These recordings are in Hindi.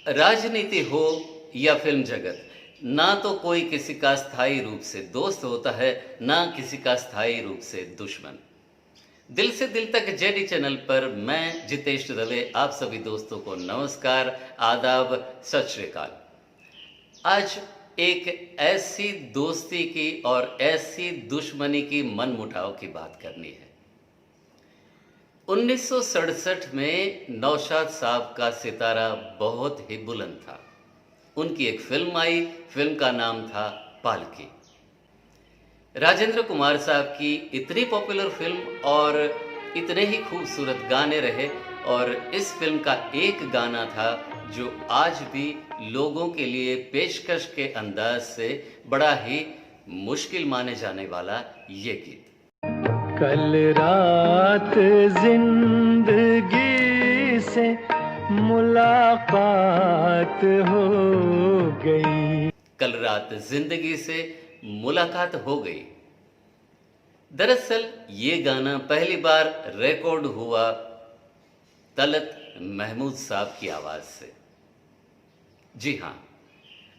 राजनीति हो या फिल्म जगत, ना तो कोई किसी का स्थायी रूप से दोस्त होता है, ना किसी का स्थायी रूप से दुश्मन। दिल से दिल तक जेडी चैनल पर मैं जितेश दवे आप सभी दोस्तों को नमस्कार, आदाब, सत श्री अकाल। आज एक ऐसी दोस्ती की और ऐसी दुश्मनी की मनमुटाव की बात करनी है। 1967 में नौशाद साहब का सितारा बहुत ही बुलंद था। उनकी एक फिल्म आई, फिल्म का नाम था पालकी। राजेंद्र कुमार साहब की इतनी पॉपुलर फिल्म और इतने ही खूबसूरत गाने रहे, और इस फिल्म का एक गाना था जो आज भी लोगों के लिए पेशकश के अंदाज से बड़ा ही मुश्किल माने जाने वाला ये गीत। कल रात जिंदगी से मुलाकात हो गई। कल रात जिंदगी से मुलाकात हो गई। दरअसल ये गाना पहली बार रिकॉर्ड हुआ तलत महमूद साहब की आवाज से। जी हाँ,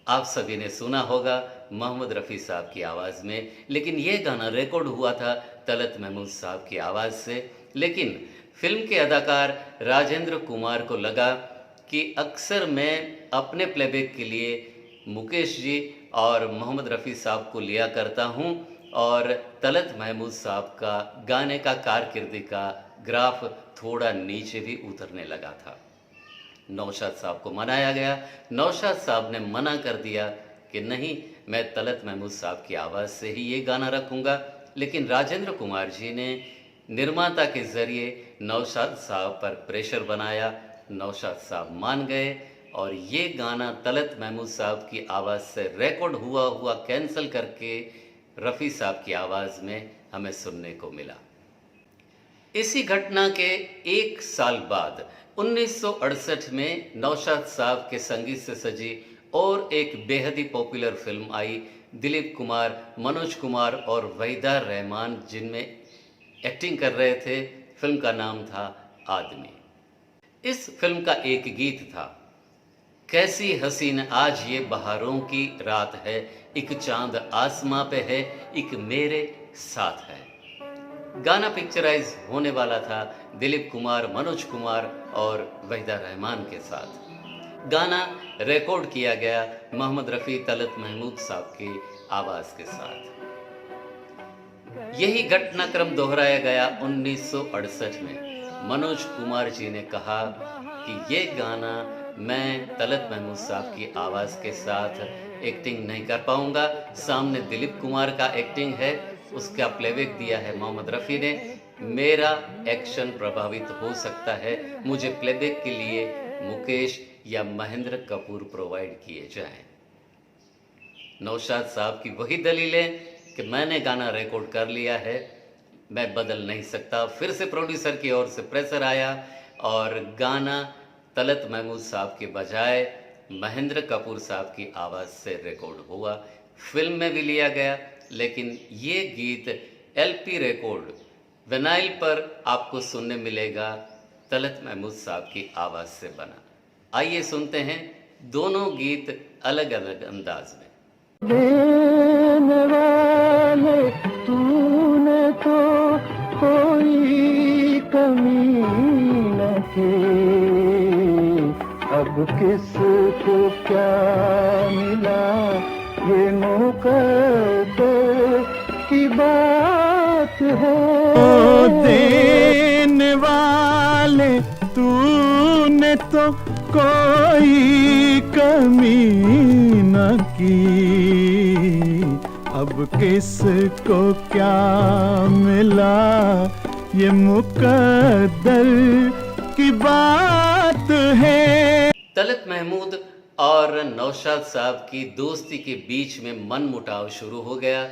आप सभी ने सुना होगा मोहम्मद रफ़ी साहब की आवाज़ में, लेकिन यह गाना रिकॉर्ड हुआ था तलत महमूद साहब की आवाज़ से। लेकिन फिल्म के अदाकार राजेंद्र कुमार को लगा कि अक्सर मैं अपने प्लेबैक के लिए मुकेश जी और मोहम्मद रफ़ी साहब को लिया करता हूं, और तलत महमूद साहब का गाने का कारकिर्दी का ग्राफ थोड़ा नीचे भी उतरने लगा था। नौशाद साहब को मनाया गया। नौशाद साहब ने मना कर दिया कि नहीं, मैं तलत महमूद साहब की आवाज़ से ही ये गाना रखूँगा। लेकिन राजेंद्र कुमार जी ने निर्माता के ज़रिए नौशाद साहब पर प्रेशर बनाया। नौशाद साहब मान गए और ये गाना तलत महमूद साहब की आवाज़ से रिकॉर्ड हुआ कैंसिल करके रफ़ी साहब की आवाज़ में हमें सुनने को मिला। इसी घटना के एक साल बाद 1968 में नौशाद साहब के संगीत से सजी और एक बेहद ही पॉपुलर फिल्म आई। दिलीप कुमार, मनोज कुमार और वहीदा रहमान जिनमें एक्टिंग कर रहे थे। फिल्म का नाम था आदमी। इस फिल्म का एक गीत था, कैसी हसीन आज ये बहारों की रात है, एक चांद आसमां पे है, एक मेरे साथ है। गाना पिक्चराइज होने वाला था दिलीप कुमार, मनोज कुमार और वहीदा रहमान के साथ। गाना रिकॉर्ड किया गया मोहम्मद रफ़ी, तलत महमूद साहब की आवाज़ के साथ। यही घटनाक्रम दोहराया गया 1968 में। मनोज कुमार जी ने कहा कि ये गाना मैं तलत महमूद साहब की आवाज़ के साथ एक्टिंग नहीं कर पाऊंगा। सामने दिलीप कुमार का एक्टिंग है, उसका प्लेबैक दिया है मोहम्मद रफ़ी ने। मेरा एक्शन प्रभावित हो सकता है, मुझे प्लेबैक के लिए मुकेश या महेंद्र कपूर प्रोवाइड किए जाएं। नौशाद साहब की वही दलीलें कि मैंने गाना रिकॉर्ड कर लिया है, मैं बदल नहीं सकता। फिर से प्रोड्यूसर की ओर से प्रेशर आया और गाना तलत महमूद साहब के बजाय महेंद्र कपूर साहब की आवाज़ से रिकॉर्ड हुआ। फिल्म में भी लिया गया, लेकिन ये गीत एलपी रिकॉर्ड विनाइल पर आपको सुनने मिलेगा तलत महमूद साहब की आवाज़ से बना। आइए सुनते हैं दोनों गीत अलग अलग अंदाज में। देने वाले तूने तो कोई कमी न की, अब किसको क्या मिला, ये मुकद्दर की बात है। देने वाले तूने तो कोई कमी न की, अब किसको क्या मिला, ये मुकद्दर की बात है। तलत महमूद और नौशाद साहब की दोस्ती के बीच में मनमुटाव शुरू हो गया।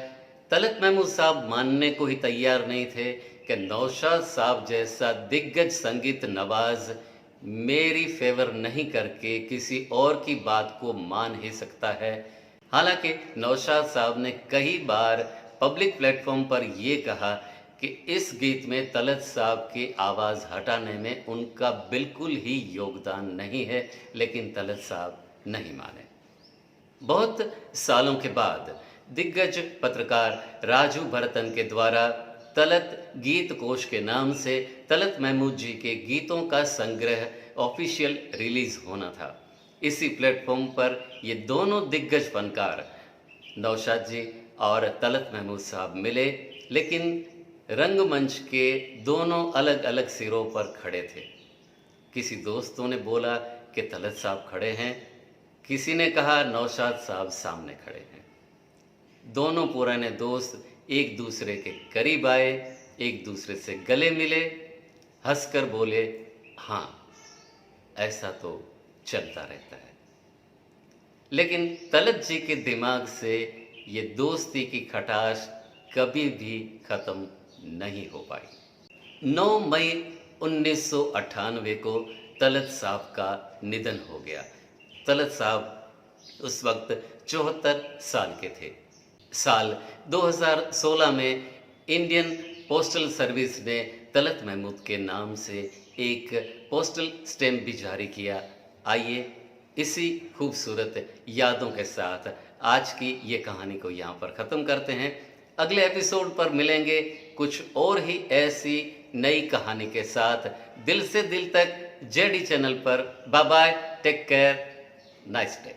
तलत महमूद साहब मानने को ही तैयार नहीं थे कि नौशाद साहब जैसा दिग्गज संगीत नवाज मेरी फेवर नहीं करके किसी और की बात को मान ही सकता है। हालांकि नौशाद साहब ने कई बार पब्लिक प्लेटफॉर्म पर यह कहा कि कि इस गीत में तलत साहब की आवाज़ हटाने में उनका बिल्कुल ही योगदान नहीं है, लेकिन तलत साहब नहीं माने। बहुत सालों के बाद दिग्गज पत्रकार राजू भरतन के द्वारा तलत गीत कोश के नाम से तलत महमूद जी के गीतों का संग्रह ऑफिशियल रिलीज होना था। इसी प्लेटफॉर्म पर ये दोनों दिग्गज फनकार नौशाद जी और तलत महमूद साहब मिले, लेकिन रंगमंच के दोनों अलग अलग सिरों पर खड़े थे। किसी दोस्तों ने बोला कि तलत साहब खड़े हैं, किसी ने कहा नौशाद साहब सामने खड़े हैं। दोनों पुराने दोस्त एक दूसरे के करीब आए, एक दूसरे से गले मिले, हंसकर बोले, हाँ ऐसा तो चलता रहता है। लेकिन तलत जी के दिमाग से ये दोस्ती की खटास कभी भी खत्म नहीं हो पाई। 9 मई 1998 को तलत साहब का निधन हो गया। तलत साहब उस वक्त 74 साल के थे। साल 2016 में इंडियन पोस्टल सर्विस ने तलत महमूद के नाम से एक पोस्टल स्टैम्प भी जारी किया। आइए इसी खूबसूरत यादों के साथ आज की ये कहानी को यहाँ पर ख़त्म करते हैं। अगले एपिसोड पर मिलेंगे कुछ और ही ऐसी नई कहानी के साथ। दिल से दिल तक जेडी चैनल पर। Bye bye, take care, nice day.